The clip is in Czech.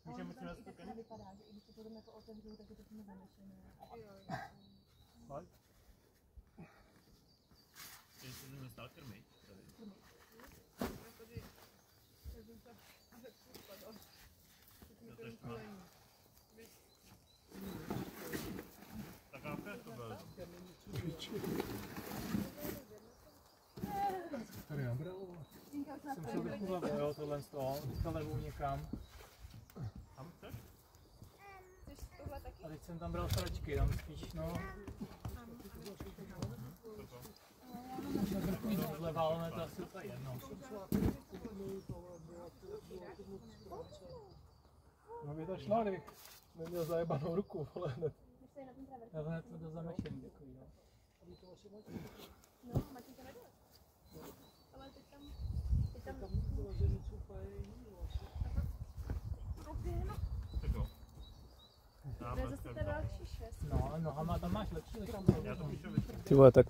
Můžeme si nás token? Nevypadá, že i když to potom jako otevřou, tak je to tím zanešené. Pojď. Teď se jdeme stál krmit. Tak a opět to bylo. Tady nabralo. Jsem šel trochu vlevo, jo, tohle z toho, teďka levou někam. Tam chceš? A teď jsem tam bral sračky, tam spíš, no. Trochu víc zleva, ale to asi úplně jedno. No by to šlo, kdybych neměl zajebanou ruku, ale hned. Já hned to zamešený takový, no. No, Matěj to nedělá. Ale teď tam... Tak jo. To je zase ta další šest. No, ale nohama tam máš lepší. Já to píšu Ty vole, tak